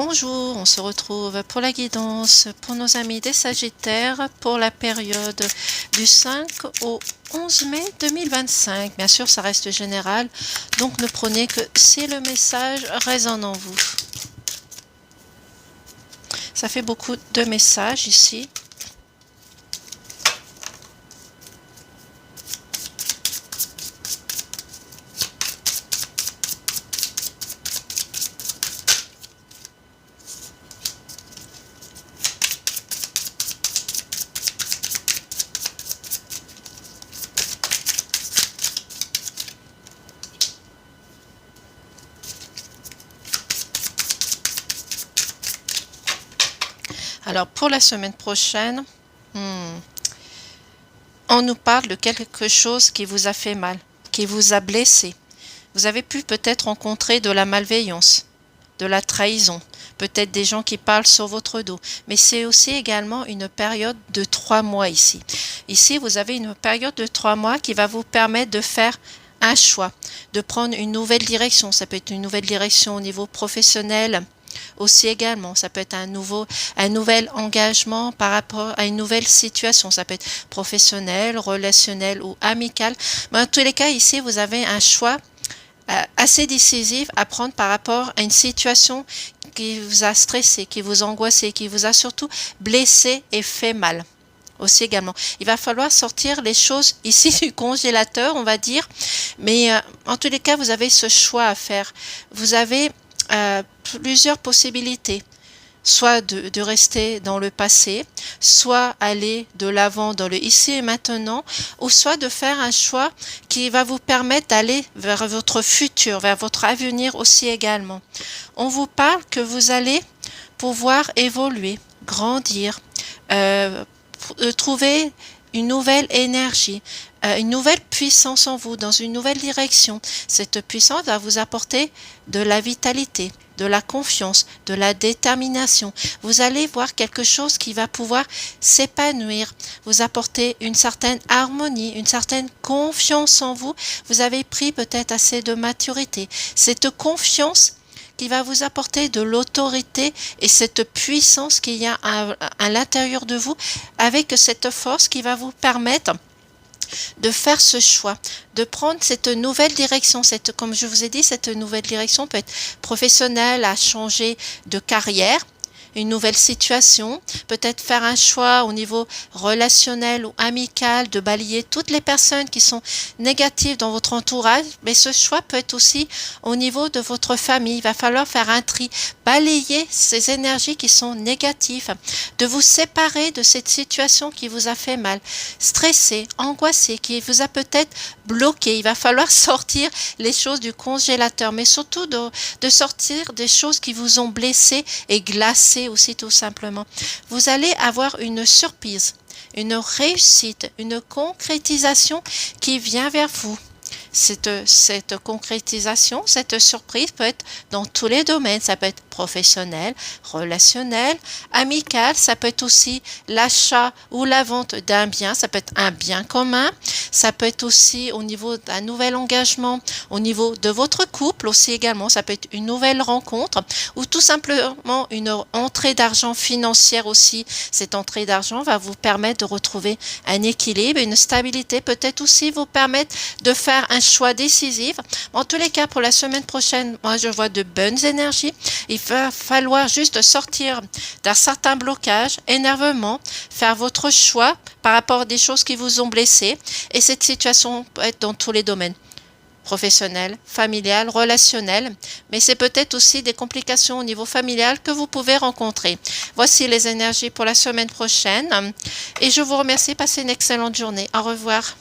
Bonjour, on se retrouve pour la guidance pour nos amis des Sagittaires pour la période du 5 au 11 mai 2025. Bien sûr, ça reste général, donc ne prenez que si le message résonne en vous. Ça fait beaucoup de messages ici. Alors, pour la semaine prochaine, on nous parle de quelque chose qui vous a fait mal, qui vous a blessé. Vous avez pu peut-être rencontrer de la malveillance, de la trahison, peut-être des gens qui parlent sur votre dos. Mais c'est aussi également une période de 3 mois ici. Ici, vous avez une période de 3 mois qui va vous permettre de faire un choix, de prendre une nouvelle direction. Ça peut être une nouvelle direction au niveau professionnel, aussi également, ça peut être un nouvel engagement par rapport à une nouvelle situation. Ça peut être professionnel, relationnel ou amical. Mais en tous les cas, ici, vous avez un choix assez décisif à prendre par rapport à une situation qui vous a stressé, qui vous a angoissé, qui vous a surtout blessé et fait mal. Aussi également. Il va falloir sortir les choses ici du congélateur, on va dire. Mais en tous les cas, vous avez ce choix à faire. Vous avez plusieurs possibilités, soit de rester dans le passé, soit aller de l'avant dans le ici et maintenant, ou soit de faire un choix qui va vous permettre d'aller vers votre futur, vers votre avenir aussi également. On vous parle que vous allez pouvoir évoluer, grandir, trouver une nouvelle énergie, une nouvelle puissance en vous, dans une nouvelle direction. Cette puissance va vous apporter de la vitalité, de la confiance, de la détermination. Vous allez voir quelque chose qui va pouvoir s'épanouir, vous apporter une certaine harmonie, une certaine confiance en vous. Vous avez pris peut-être assez de maturité. Cette confiance qui va vous apporter de l'autorité et cette puissance qu'il y a à l'intérieur de vous, avec cette force qui va vous permettre de faire ce choix, de prendre cette nouvelle direction. Comme je vous ai dit, cette nouvelle direction peut être professionnelle, à changer de carrière, une nouvelle situation, peut-être faire un choix au niveau relationnel ou amical, de balayer toutes les personnes qui sont négatives dans votre entourage, mais ce choix peut être aussi au niveau de votre famille. Il va falloir faire un tri, balayer ces énergies qui sont négatives, de vous séparer de cette situation qui vous a fait mal, stressé, angoissé, qui vous a peut-être bloqué. Il va falloir sortir les choses du congélateur, mais surtout de sortir des choses qui vous ont blessé et glacé aussi tout simplement. Vous allez avoir une surprise, une réussite, une concrétisation qui vient vers vous. Cette concrétisation, cette surprise peut être dans tous les domaines. Ça peut être professionnel, relationnel, amical. Ça peut être aussi l'achat ou la vente d'un bien. Ça peut être un bien commun. Ça peut être aussi au niveau d'un nouvel engagement, au niveau de votre couple aussi également. Ça peut être une nouvelle rencontre ou tout simplement une entrée d'argent financière aussi. Cette entrée d'argent va vous permettre de retrouver un équilibre, une stabilité, peut-être aussi vous permettre de faire un choix décisif. En tous les cas, pour la semaine prochaine, moi je vois de bonnes énergies. Il va falloir juste sortir d'un certain blocage, énervement, faire votre choix par rapport à des choses qui vous ont blessé. Et cette situation peut être dans tous les domaines. Professionnel, familial, relationnel, mais c'est peut-être aussi des complications au niveau familial que vous pouvez rencontrer. Voici les énergies pour la semaine prochaine et je vous remercie. Passez une excellente journée. Au revoir.